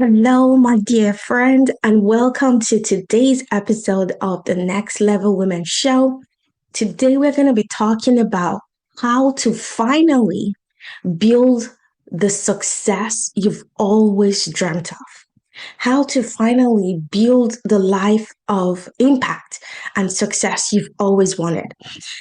Hello, my dear friend, and welcome to today's episode of the Next Level Women Show. Today, we're going to be talking about how to finally build the success you've always dreamt of. How to finally build the life of impact and success you've always wanted.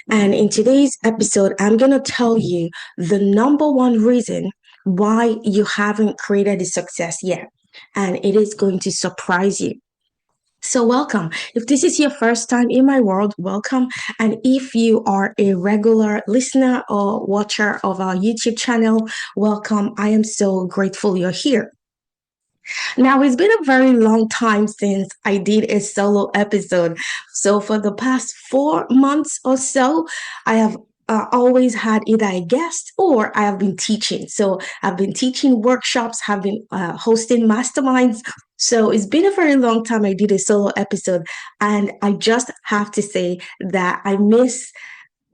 And in today's episode, I'm going to tell you the number one reason why you haven't created the success yet. And it is going to surprise you. So, welcome. If this is your first time in my world, welcome. And if you are a regular listener or watcher of our YouTube channel, welcome. I am so grateful you're here. Now, it's been a very long time since I did a solo episode. So, for the past 4 months or so, I have always had either a guest or I have been teaching. So, I've been teaching workshops, have been hosting masterminds. So, it's been a very long time I did a solo episode. And I just have to say that I miss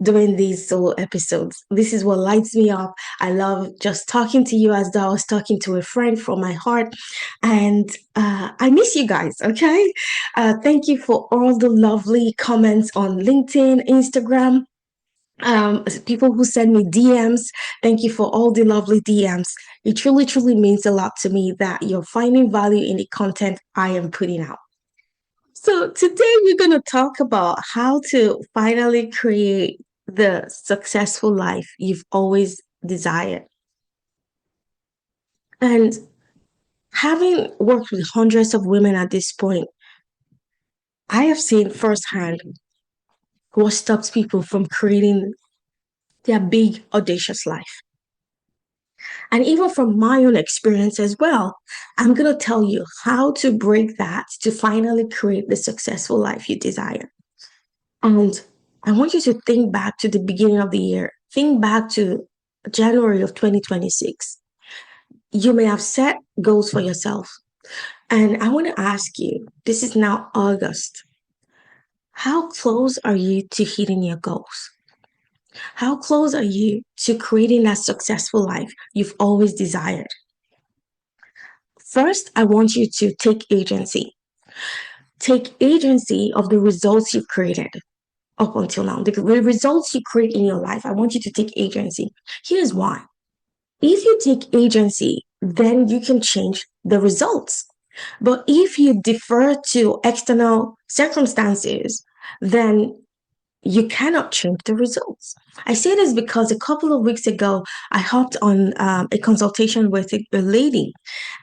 doing these solo episodes. This is what lights me up. I love just talking to you as though I was talking to a friend from my heart. And I miss you guys, okay? Thank you for all the lovely comments on LinkedIn, Instagram. People who send me DMs, thank you for all the lovely DMs. It truly, truly means a lot to me that you're finding value in the content I am putting out. So, today we're going to talk about how to finally create the successful life you've always desired. And having worked with hundreds of women at this point, I have seen firsthand what stops people from creating their big, audacious life. And even from my own experience as well, I'm going to tell you how to break that to finally create the successful life you desire. And I want you to think back to the beginning of the year. Think back to January of 2026. You may have set goals for yourself. And I want to ask you, this is now August. How close are you to hitting your goals? How close are you to creating that successful life you've always desired? First, I want you to take agency. Take agency of the results you've created up until now. The results you create in your life, I want you to take agency. Here's why. If you take agency, then you can change the results. But if you defer to external circumstances, then you cannot change the results. I say this because a couple of weeks ago, I hopped on a consultation with a lady.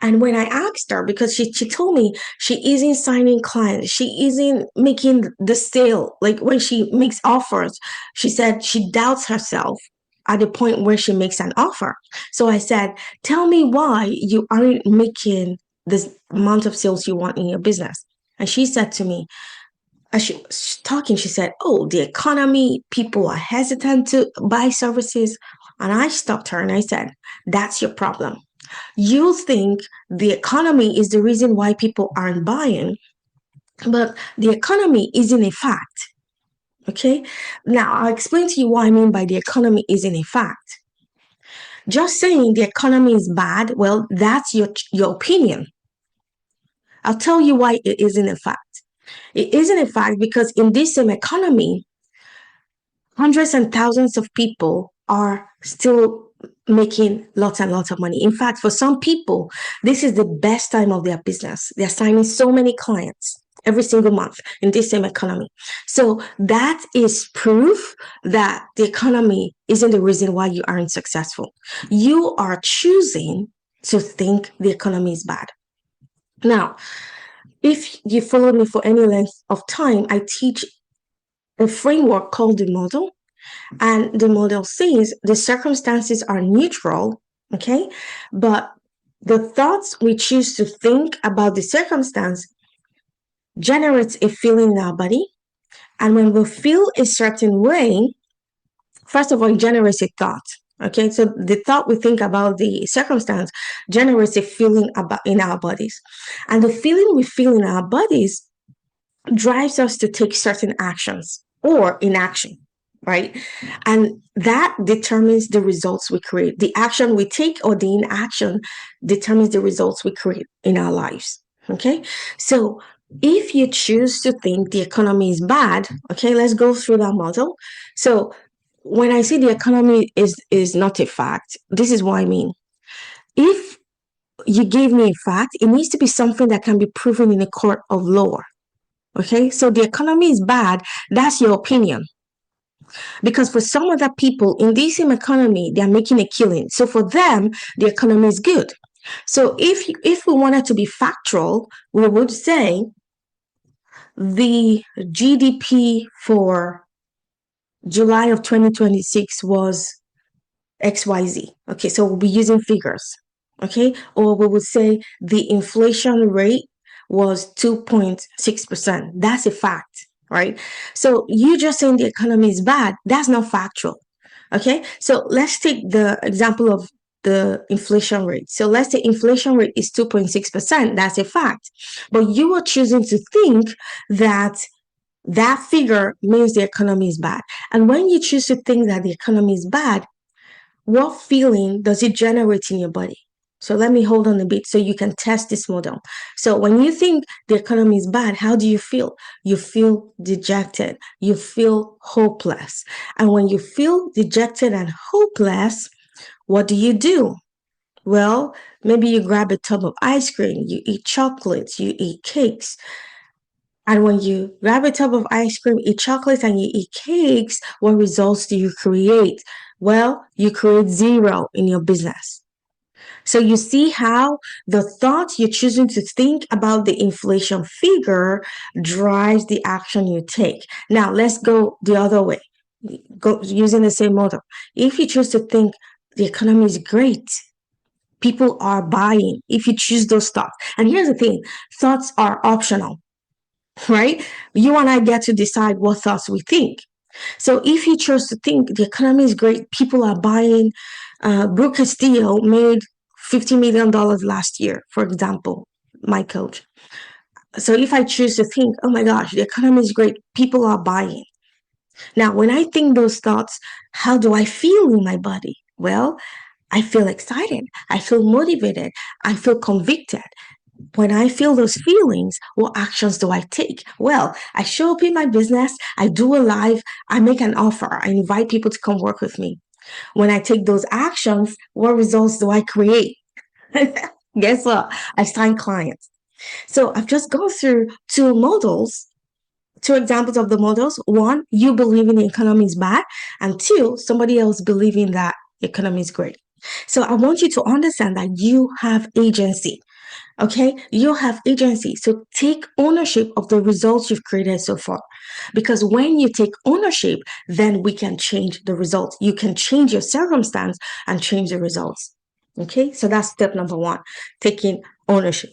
And when I asked her, because she told me she isn't signing clients, she isn't making the sale. Like when she makes offers, she said she doubts herself at the point where she makes an offer. So I said, tell me why you aren't making this amount of sales you want in your business. And she said to me, as she was talking, she said, oh, the economy, people are hesitant to buy services. And I stopped her and I said, that's your problem. You think the economy is the reason why people aren't buying, but the economy isn't a fact. Okay. Now, I'll explain to you what I mean by the economy isn't a fact. Just saying the economy is bad, well, that's your opinion. I'll tell you why it isn't a fact. It isn't a fact because in this same economy, hundreds and thousands of people are still making lots and lots of money. In fact, for some people, this is the best time of their business. They're signing so many clients every single month in this same economy. So that is proof that the economy isn't the reason why you aren't successful. You are choosing to think the economy is bad. Now, if you follow me for any length of time, I teach a framework called the model. And the model says the circumstances are neutral, okay? But the thoughts we choose to think about the circumstance generates a feeling in our body. And when we feel a certain way, first of all, it generates a thought. Okay, so the thought we think about the circumstance generates a feeling about in our bodies. And the feeling we feel in our bodies drives us to take certain actions or inaction. right? And that determines the results we create. The action we take or the inaction determines the results we create in our lives. Okay. So if you choose to think the economy is bad, okay, let's go through that model. So when I say the economy is not a fact, this is what I mean. If you gave me a fact, it needs to be something that can be proven in a court of law. Okay, so the economy is bad, that's your opinion. Because for some other people in this same economy, they're making a killing. So for them, the economy is good. So if we wanted to be factual, we would say the GDP for July of 2026 was XYZ. Okay, so we'll be using figures. Okay, or we would say the inflation rate was 2.6%. That's a fact, right? So you just saying the economy is bad, that's not factual. Okay, so let's take the example of the inflation rate. So let's say inflation rate is 2.6%. That's a fact. But you are choosing to think that that figure means the economy is bad. And when you choose to think that the economy is bad, what feeling does it generate in your body? So let me hold on a bit so you can test this model. So when you think the economy is bad, how do you feel? You feel dejected. You feel hopeless. And when you feel dejected and hopeless, what do? Well, maybe you grab a tub of ice cream, you eat chocolates, you eat cakes. And when you grab a tub of ice cream, eat chocolates, and you eat cakes, what results do you create? Well, you create zero in your business. So you see how the thought you're choosing to think about the inflation figure drives the action you take. Now let's go the other way. Go using the same model. If you choose to think the economy is great, people are buying. If you choose those thoughts, and here's the thing: thoughts are optional, right? You and I get to decide what thoughts we think. So if you chose to think the economy is great, people are buying. Brooke Castillo made $50 million last year, for example, my coach. So if I choose to think, oh my gosh, the economy is great, people are buying. Now, when I think those thoughts, how do I feel in my body? Well, I feel excited. I feel motivated. I feel convicted. When I feel those feelings, what actions do I take? Well, I show up in my business, I do a live, I make an offer, I invite people to come work with me. When I take those actions, what results do I create? Guess what? I sign clients. So I've just gone through two examples of the models. One, you believing the economy is bad, and two, somebody else believing that the economy is great. So I want you to understand that you have agency. Okay, you have agency. So take ownership of the results you've created so far. Because when you take ownership, then we can change the results. You can change your circumstance and change the results. Okay, so that's step number one, taking ownership.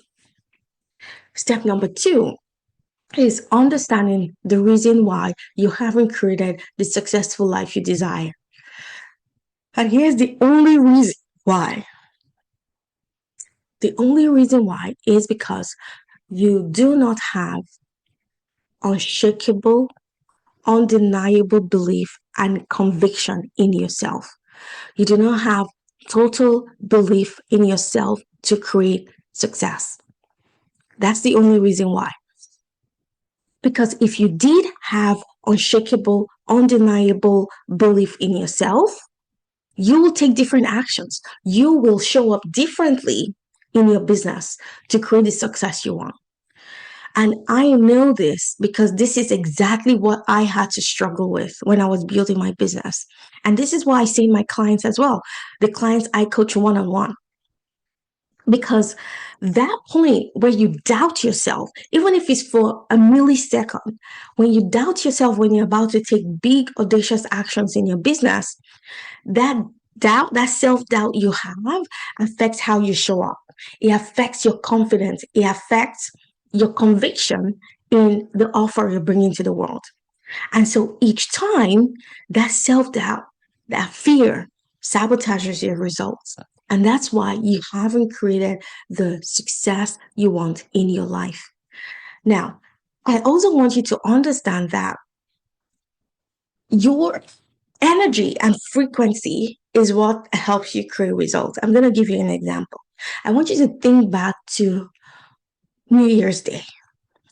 Step number two is understanding the reason why you haven't created the successful life you desire. And here's the only reason why. The only reason why is because you do not have unshakable, undeniable belief and conviction in yourself. You do not have total belief in yourself to create success. That's the only reason why. Because if you did have unshakable, undeniable belief in yourself, you will take different actions. You will show up differently in your business to create the success you want. And I know this because this is exactly what I had to struggle with when I was building my business. And this is why I say my clients as well, the clients I coach one on one. Because that point where you doubt yourself, even if it's for a millisecond, when you doubt yourself when you're about to take big, audacious actions in your business, that doubt, that self doubt you have affects how you show up. It affects your confidence. It affects your conviction in the offer you're bringing to the world. And so each time that self doubt, that fear sabotages your results. And that's why you haven't created the success you want in your life. Now, I also want you to understand that Your energy and frequency is what helps you create results. I'm going to give you an example. I want you to think back to New Year's Day.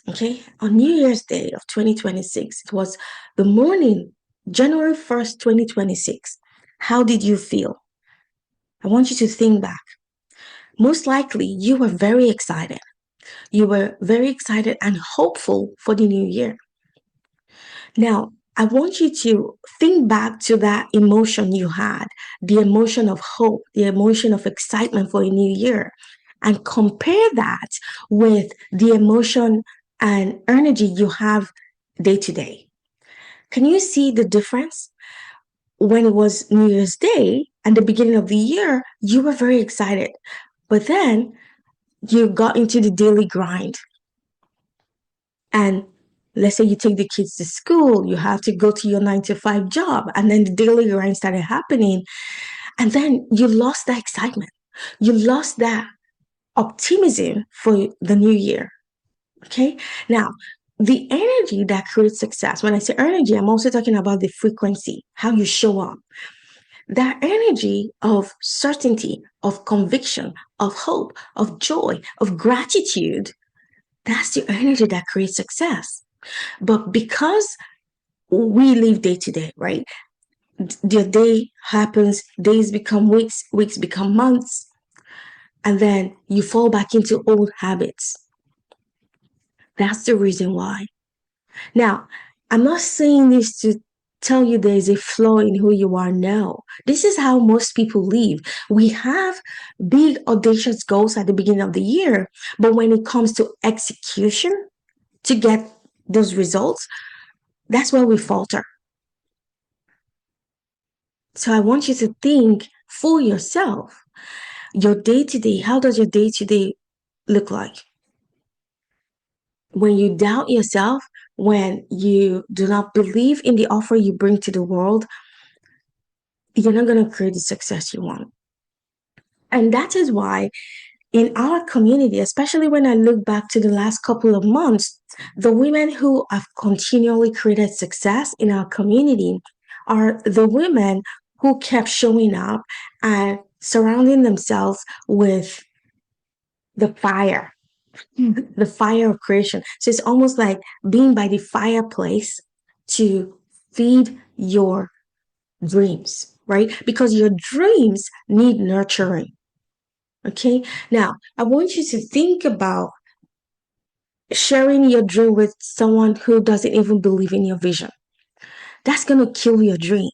Okay. On New Year's Day of 2026, it was the morning, January 1st, 2026. How did you feel? I want you to think back. Most likely, you were very excited. You were very excited and hopeful for the new year. Now, I want you to think back to that emotion you had, the emotion of hope, the emotion of excitement for a new year, and compare that with the emotion and energy you have day to day. Can you see the difference? When it was New Year's Day and the beginning of the year, you were very excited. But then you got into the daily grind. And let's say you take the kids to school, you have to go to your 9 to 5 job, and then the daily grind started happening. And then you lost that excitement. You lost that optimism for the new year. Okay. Now, the energy that creates success, when I say energy, I'm also talking about the frequency, how you show up. That energy of certainty, of conviction, of hope, of joy, of gratitude, that's the energy that creates success. But because we live day to day, right? The day happens, days become weeks, weeks become months, and then you fall back into old habits. That's the reason why. Now, I'm not saying this to tell you there's a flaw in who you are. No, this is how most people live. We have big, audacious goals at the beginning of the year, but when it comes to execution to get those results, that's where we falter. So I want you to think for yourself, your day to day, how does your day to day look like? When you doubt yourself, when you do not believe in the offer you bring to the world, you're not going to create the success you want. And that is why in our community, especially when I look back to the last couple of months, the women who have continually created success in our community are the women who kept showing up and surrounding themselves with the fire, the fire of creation. So it's almost like being by the fireplace to feed your dreams, right? Because your dreams need nurturing. Okay. Now, I want you to think about sharing your dream with someone who doesn't even believe in your vision. That's going to kill your dream,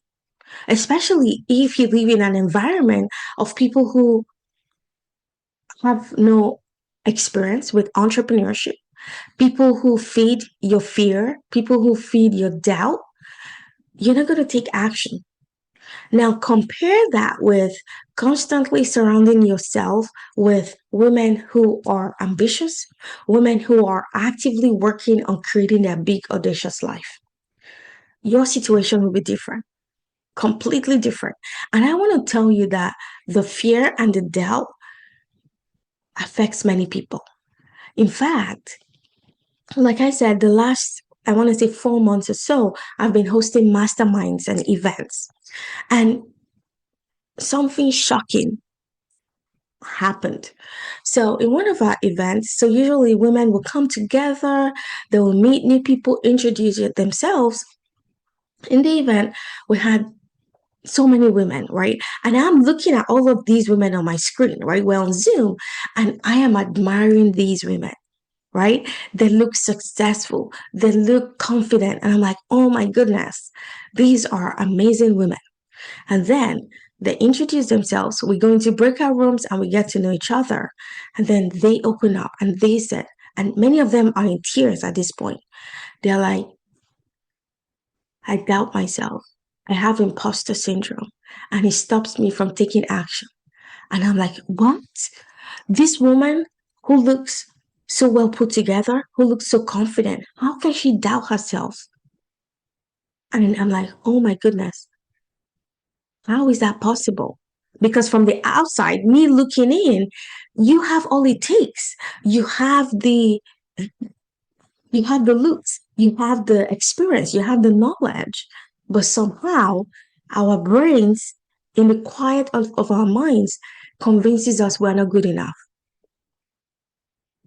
especially if you live in an environment of people who have no experience with entrepreneurship, people who feed your fear, people who feed your doubt. You're not going to take action. Now, compare that with constantly surrounding yourself with women who are ambitious, women who are actively working on creating their big, audacious life. Your situation will be different, completely different. And I want to tell you that the fear and the doubt affects many people. In fact, like I said, the last, I want to say 4 months or so, I've been hosting masterminds and events. And something shocking happened. So in one of our events, so usually women will come together, they will meet new people, introduce themselves. In the event, we had so many women, right? And I'm looking at all of these women on my screen, right? We're on Zoom, and I am admiring these women, right? They look successful, they look confident, and I'm like, oh my goodness, these are amazing women. And then they introduce themselves. We go into breakout rooms and we get to know each other. And then they open up and they said, and many of them are in tears at this point. They're like, I doubt myself. I have imposter syndrome. And it stops me from taking action. And I'm like, what? This woman who looks so well put together, who looks so confident, how can she doubt herself? And I'm like, oh my goodness, how is that possible? Because from the outside, me looking in, you have all it takes. You have the looks, you have the experience, you have the knowledge. But somehow our brains, in the quiet of our minds, convinces us we're not good enough.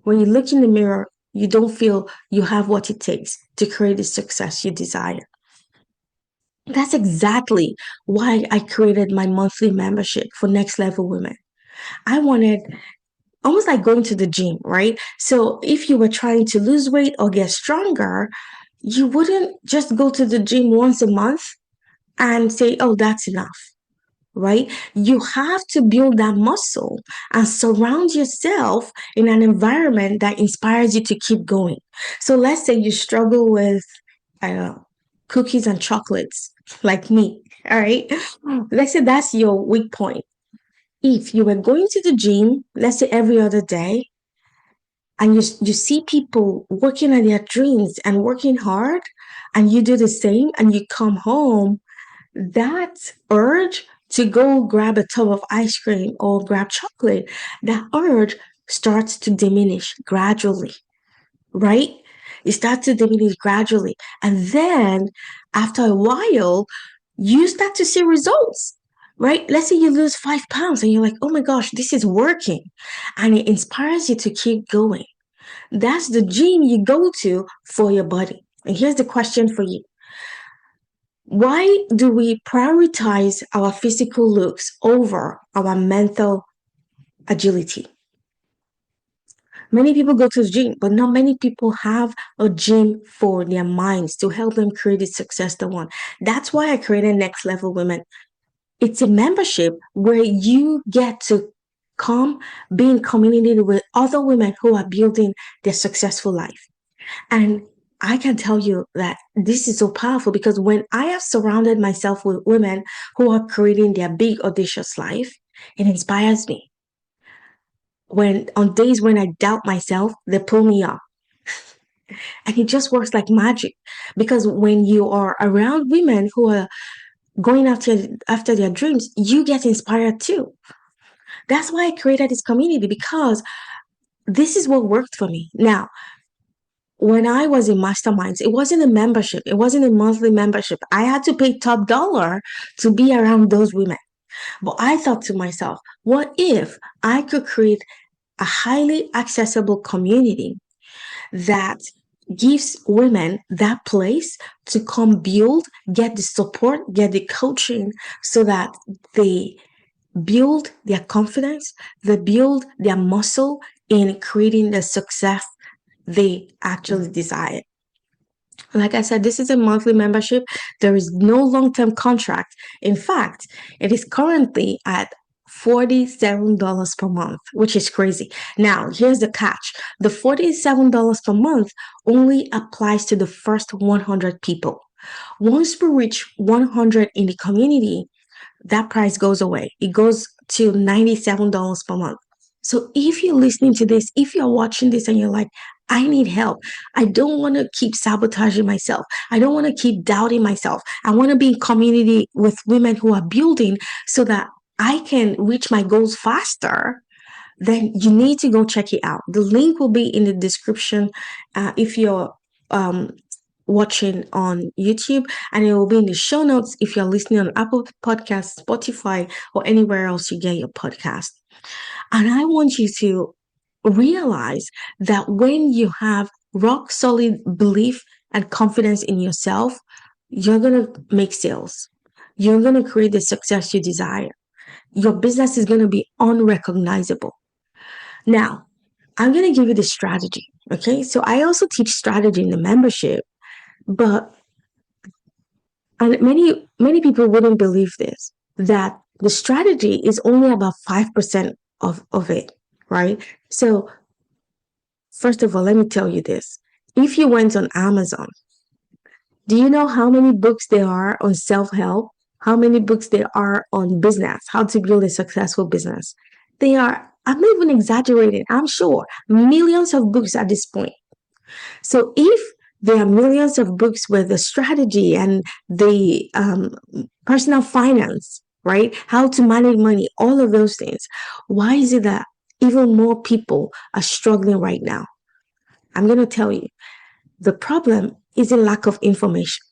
When you look in the mirror, you don't feel you have what it takes to create the success you desire. That's exactly why I created my monthly membership for Next Level Women. I wanted almost like going to the gym, right? So if you were trying to lose weight or get stronger, you wouldn't just go to the gym once a month and say, oh, that's enough, right? You have to build that muscle and surround yourself in an environment that inspires you to keep going. So let's say you struggle with, I don't know, cookies and chocolates, like me, all right? Let's say that's your weak point. If you were going to the gym, let's say every other day, and you see people working on their dreams and working hard, and you do the same, and you come home, that urge to go grab a tub of ice cream or grab chocolate, that urge starts to diminish gradually, right? It starts to diminish gradually. And then after a while, you start to see results, right? Let's say you lose 5 pounds and you're like, oh my gosh, this is working. And it inspires you to keep going. That's the gym you go to for your body. And here's the question for you. Why do we prioritize our physical looks over our mental agility? Many people go to the gym, but not many people have a gym for their minds to help them create the success they want. That's why I created Next Level Women. It's a membership where you get to come be in community with other women who are building their successful life. And I can tell you that this is so powerful because when I have surrounded myself with women who are creating their big, audacious life, it inspires me. When on days when I doubt myself, they pull me up. And it just works like magic. Because when you are around women who are going after their dreams, you get inspired too. That's why I created this community because this is what worked for me. Now, when I was in masterminds, it wasn't a membership. It wasn't a monthly membership. I had to pay top dollar to be around those women. But I thought to myself, what if I could create a highly accessible community that gives women that place to come build, get the support, get the coaching so that they build their confidence, they build their muscle in creating the success they actually desire. Like I said, this is a monthly membership. There is no long term contract. In fact, it is currently at $47 per month, which is crazy. Now, here's the catch the $47 per month only applies to the first 100 people. Once we reach 100 in the community, that price goes away. It goes to $97 per month. So if you're listening to this, if you're watching this and you're like, I need help. I don't want to keep sabotaging myself. I don't want to keep doubting myself. I want to be in community with women who are building so that I can reach my goals faster. Then you need to go check it out. The link will be in the description if you're watching on YouTube, and it will be in the show notes if you're listening on Apple Podcasts, Spotify, or anywhere else you get your podcast. And I want you to realize that when you have rock solid belief and confidence in yourself, you're going to make sales. You're going to create the success you desire. Your business is going to be unrecognizable. Now, I'm going to give you the strategy. Okay. So I also teach strategy in the membership, but and many people wouldn't believe this, that the strategy is only about 5% of it, right? So first of all, let me tell you this. If you went on Amazon, do you know how many books there are on self-help? How many books there are on business, how to build a successful business? They are, I'm not even exaggerating, I'm sure, millions of books at this point. So if there are millions of books with the strategy and the personal finance, right? How to manage money, all of those things. Why is it that even more people are struggling right now? I'm going to tell you. The problem is a lack of information.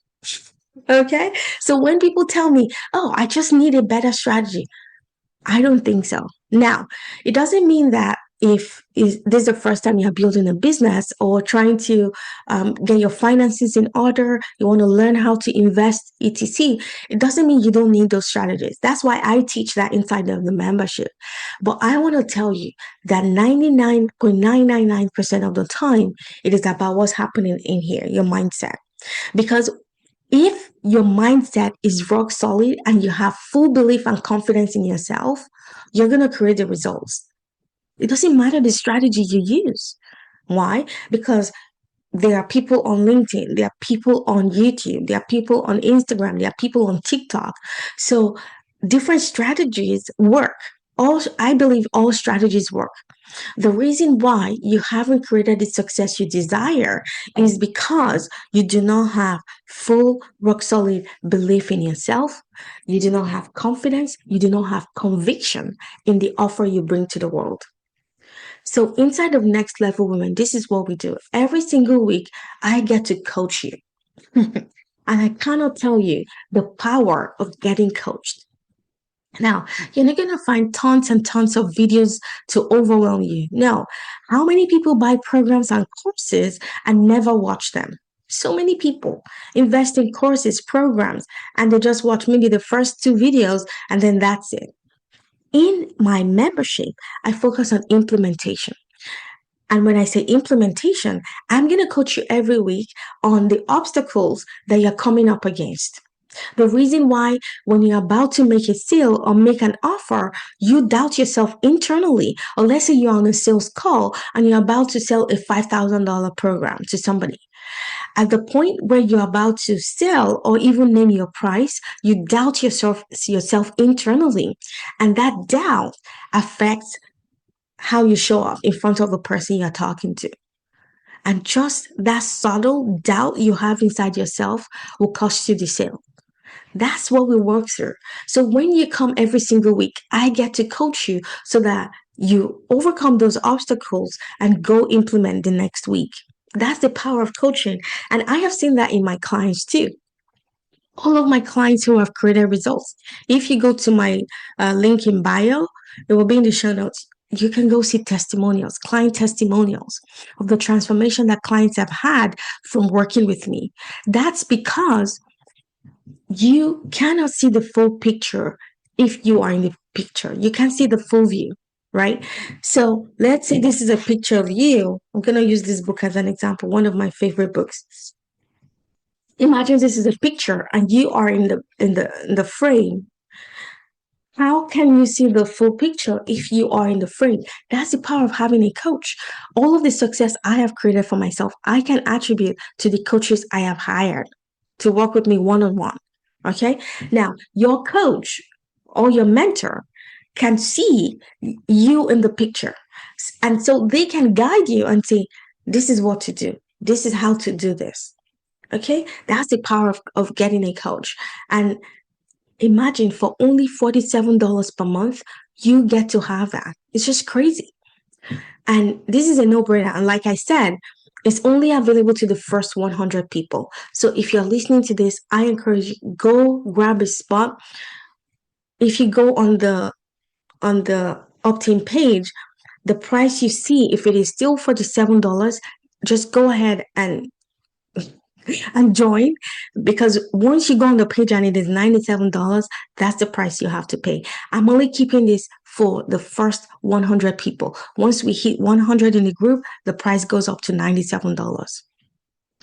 Okay. So when people tell me, oh, I just need a better strategy, I don't think so. Now, it doesn't mean that if is this is the first time you're building a business or trying to get your finances in order, you want to learn how to invest, etc. It doesn't mean you don't need those strategies. That's why I teach that inside of the membership. But I want to tell you that 99.999% of the time, it is about what's happening in here, your mindset. Because if your mindset is rock solid and you have full belief and confidence in yourself, you're going to create the results. It doesn't matter the strategy you use. Why? Because there are people on LinkedIn, there are people on YouTube, there are people on Instagram, there are people on TikTok. So different strategies work. All I believe all strategies work. The reason why you haven't created the success you desire is because you do not have full, rock solid belief in yourself. You do not have confidence. You do not have conviction in the offer you bring to the world. So, inside of Next Level Women, this is what we do. Every single week, I get to coach you. And I cannot tell you the power of getting coached. Now, you're not going to find tons and tons of videos to overwhelm you. No. How many people buy programs and courses and never watch them? So many people invest in courses, programs, and they just watch maybe the first two videos and then that's it. In my membership, I focus on implementation. And when I say implementation, I'm going to coach you every week on the obstacles that you're coming up against. The reason why, when you're about to make a sale or make an offer, you doubt yourself internally. Or let's say you're on a sales call and you're about to sell a $5,000 program to somebody. At the point where you're about to sell or even name your price, you doubt yourself internally. And that doubt affects how you show up in front of the person you're talking to. And just that subtle doubt you have inside yourself will cost you the sale. That's what we work through. So when you come every single week, I get to coach you so that you overcome those obstacles and go implement the next week. That's the power of coaching. And I have seen that in my clients too. All of my clients who have created results. If you go to my link in bio, it will be in the show notes. You can go see testimonials, client testimonials of the transformation that clients have had from working with me. That's because you cannot see the full picture if you are in the picture. You can't see the full view, right? So let's say this is a picture of you. I'm going to use this book as an example, one of my favorite books. Imagine this is a picture and you are in the frame. How can you see the full picture if you are in the frame? That's the power of having a coach. All of the success I have created for myself, I can attribute to the coaches I have hired to work with me one on one. Okay. Now, your coach or your mentor can see you in the picture. And so they can guide you and say, this is what to do. This is how to do this. Okay. That's the power of getting a coach. And imagine for only $47 per month, you get to have that. It's just crazy. And this is a no brainer. And like I said, it's only available to the first 100 people. So if you're listening to this, I encourage you, go grab a spot. If you go on the opt-in page, the price you see, if it is still $47, just go ahead and join, because once you go on the page and it is $97, that's the price you have to pay. I'm only keeping this for the first 100 people. Once we hit 100 in the group, the price goes up to $97.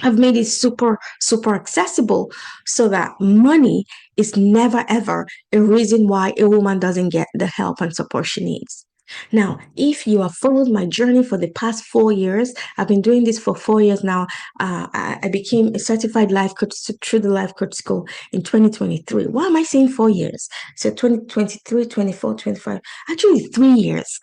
I've made it super, super accessible so that money is never ever a reason why a woman doesn't get the help and support she needs. Now, if you have followed my journey for the past 4 years, I've been doing this for 4 years now. I became a certified life coach through the Life Coach School in 2023. Why am I saying 4 years? So 2023, 24, 25, actually 3 years.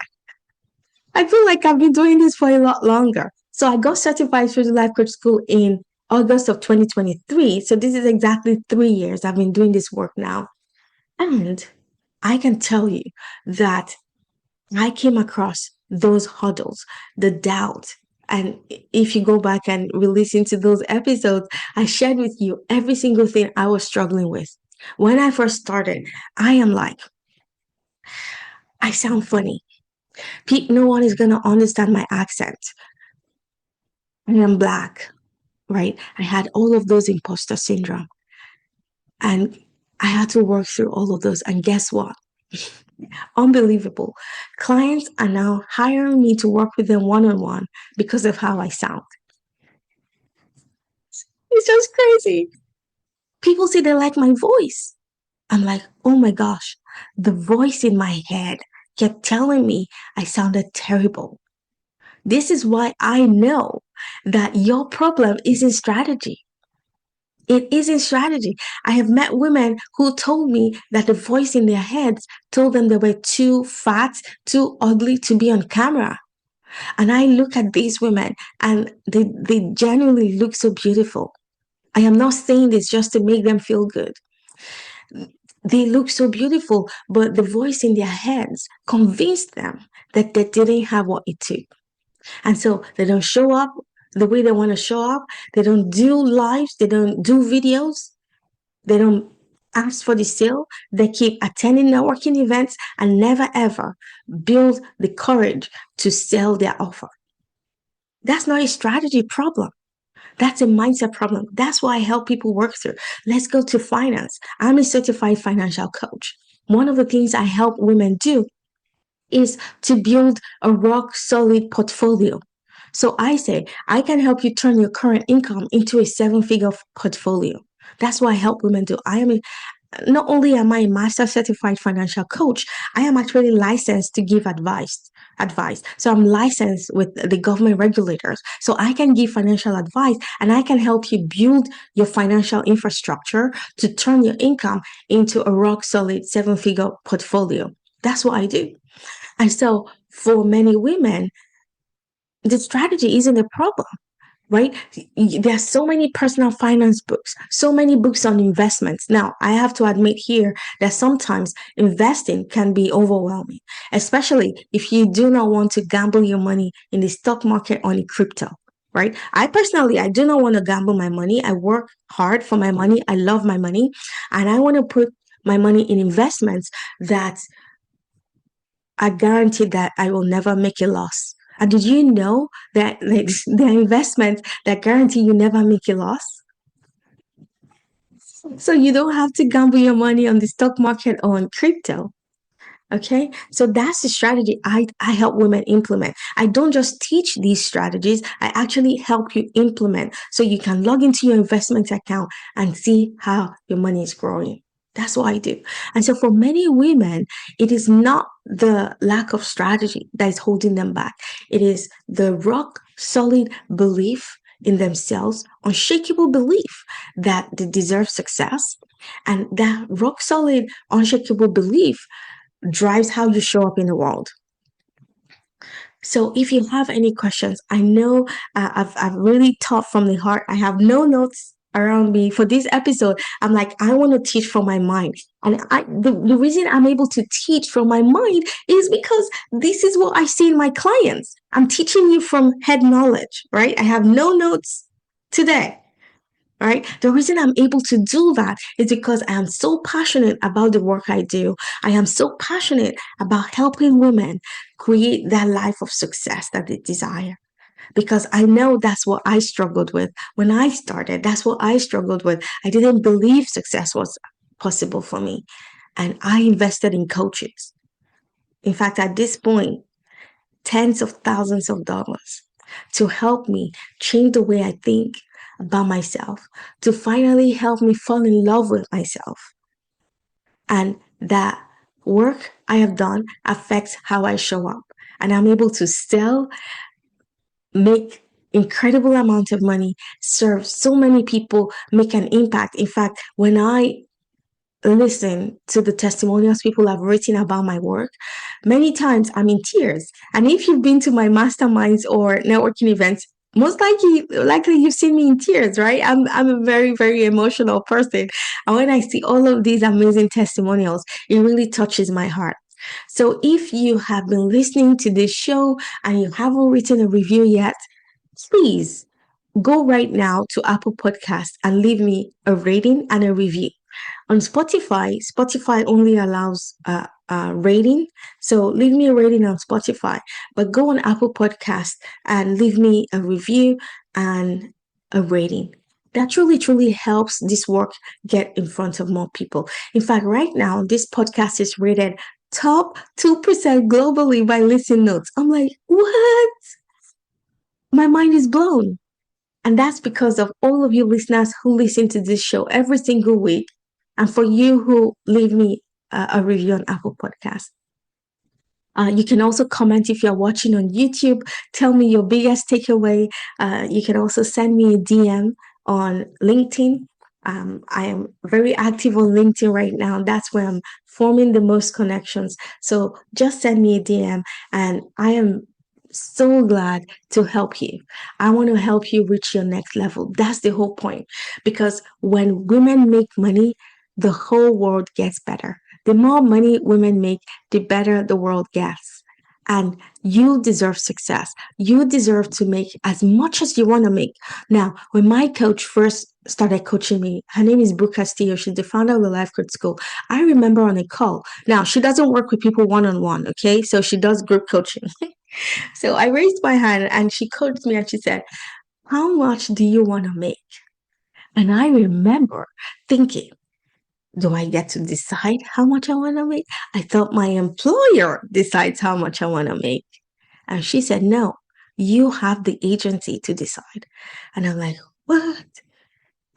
I feel like I've been doing this for a lot longer. So I got certified through the Life Coach School in August of 2023. So this is exactly 3 years I've been doing this work now. And I can tell you that I came across those hurdles, the doubt, And if you go back and re-listen to those episodes, I shared with you every single thing I was struggling with. When I first started, I am like, I sound funny. No one is going to understand my accent. I am black, right? I had all of those imposter syndrome. And I had to work through all of those. And guess what? Unbelievable. Clients are now hiring me to work with them one on one because of how I sound. It's just crazy. People say they like my voice. I'm like, oh my gosh, the voice in my head kept telling me I sounded terrible. This is why I know that your problem isn't strategy. It isn't strategy. I have met women who told me that the voice in their heads told them they were too fat, too ugly to be on camera. And I look at these women and they genuinely look so beautiful. I am not saying this just to make them feel good. They look so beautiful, but the voice in their heads convinced them that they didn't have what it took. And so they don't show up the way they want to show up. They don't do lives. They don't do videos. They don't ask for the sale. They keep attending networking events and never ever build the courage to sell their offer. That's not a strategy problem. That's a mindset problem. That's why I help people work through. Let's go to finance. I'm a certified financial coach. One of the things I help women do is to build a rock solid portfolio. So I say, I can help you turn your current income into a 7-figure portfolio. That's what I help women do. Not only am I a master certified financial coach, I am actually licensed to give advice. So I'm licensed with the government regulators. So I can give financial advice and I can help you build your financial infrastructure to turn your income into a rock solid 7-figure portfolio. That's what I do. And so for many women, the strategy isn't a problem, right? There are so many personal finance books, so many books on investments. Now, I have to admit here that sometimes investing can be overwhelming, especially if you do not want to gamble your money in the stock market or in crypto, right? I do not want to gamble my money. I work hard for my money. I love my money. And I want to put my money in investments that are guaranteed that I will never make a loss. And did you know that there are investments that guarantee you never make a loss? So you don't have to gamble your money on the stock market or on crypto. Okay, so that's the strategy I help women implement. I don't just teach these strategies, I actually help you implement so you can log into your investment account and see how your money is growing. That's what I do. And so for many women, it is not the lack of strategy that is holding them back. It is the rock solid belief in themselves, unshakable belief that they deserve success. And that rock solid, unshakable belief drives how you show up in the world. So if you have any questions, I know I've really taught from the heart. I have no notes around me for this episode. I'm like, I want to teach from my mind. And the reason I'm able to teach from my mind is because this is what I see in my clients. I'm teaching you from head knowledge, right? I have no notes today. Right? The reason I'm able to do that is because I am so passionate about the work I do. I am so passionate about helping women create that life of success that they desire. Because I know that's what I struggled with when I started. That's what I struggled with. I didn't believe success was possible for me. And I invested in coaches. In fact, at this point, tens of thousands of dollars to help me change the way I think about myself, to finally help me fall in love with myself. And that work I have done affects how I show up. And I'm able to still make incredible amount of money, serve so many people, make an impact. In fact, when I listen to the testimonials people have written about my work, many times I'm in tears. And if you've been to my masterminds or networking events, most likely you've seen me in tears, right? I'm a very, very emotional person. And when I see all of these amazing testimonials, it really touches my heart. So if you have been listening to this show and you haven't written a review yet, please go right now to Apple Podcast and leave me a rating and a review. On Spotify, Spotify only allows rating. So leave me a rating on Spotify, but go on Apple Podcast and leave me a review and a rating. That truly, truly helps this work get in front of more people. In fact, right now, this podcast is rated top 2% globally by Listen Notes. I'm like, what? My mind is blown. And that's because of all of you listeners who listen to this show every single week. And for you who leave me a review on Apple Podcast. You can also comment if you're watching on YouTube. Tell me your biggest takeaway. You can also send me a DM on LinkedIn. I am very active on LinkedIn right now. That's where I'm forming the most connections. So just send me a DM, and I am so glad to help you. I want to help you reach your next level. That's the whole point. Because when women make money, the whole world gets better. The more money women make, the better the world gets. And you deserve success. You deserve to make as much as you want to make. Now, when my coach first started coaching me, her name is Brooke Castillo. She's the founder of the Life Coach School. I remember on a call. Now, she doesn't work with people one on one, okay? So she does group coaching. So I raised my hand and she coached me and she said, how much do you want to make? And I remember thinking, do I get to decide how much I want to make? I thought my employer decides how much I want to make. And she said, no, you have the agency to decide. And I'm like, what?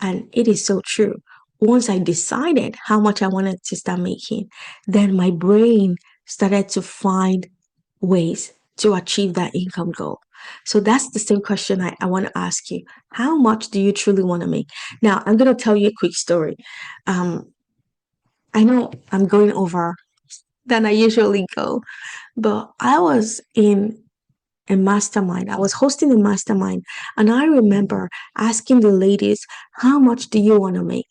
And it is so true. Once I decided how much I wanted to start making, then my brain started to find ways to achieve that income goal. So that's the same question I want to ask you. How much do you truly want to make? Now, I'm going to tell you a quick story. I know I'm going over than I usually go, but I was in a mastermind. I was hosting a mastermind, and I remember asking the ladies, how much do you want to make?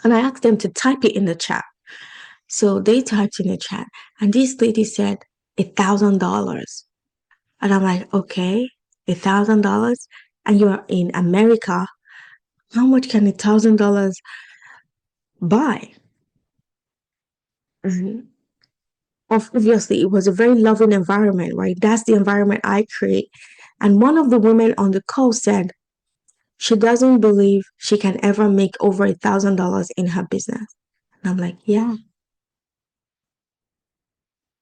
And I asked them to type it in the chat. So they typed in the chat, and this lady said $1,000. And I'm like, okay, $1,000, and you're in America. How much can $1,000 buy? And obviously, it was a very loving environment, right? That's the environment I create. And one of the women on the call said she doesn't believe she can ever make over $1,000 in her business. And I'm like, yeah,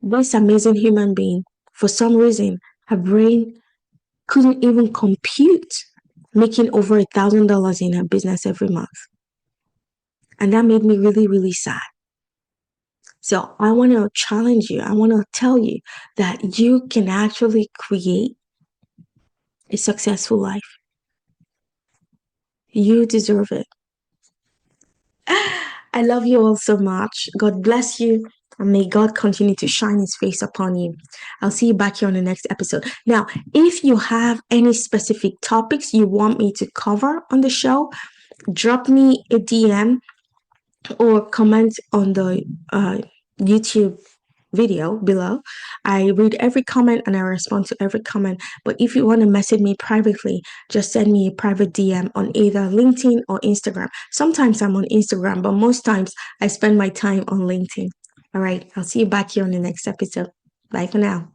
this amazing human being, for some reason, her brain couldn't even compute making over $1,000 in her business every month. And that made me really, really sad. So I want to challenge you. I want to tell you that you can actually create a successful life. You deserve it. I love you all so much. God bless you. And may God continue to shine his face upon you. I'll see you back here on the next episode. Now, if you have any specific topics you want me to cover on the show, drop me a DM or comment on the YouTube video below. I read every comment and I respond to every comment. But if you want to message me privately, just send me a private DM on either LinkedIn or Instagram. Sometimes I'm on Instagram, but most times I spend my time on LinkedIn. All right, I'll see you back here on the next episode. Bye for now.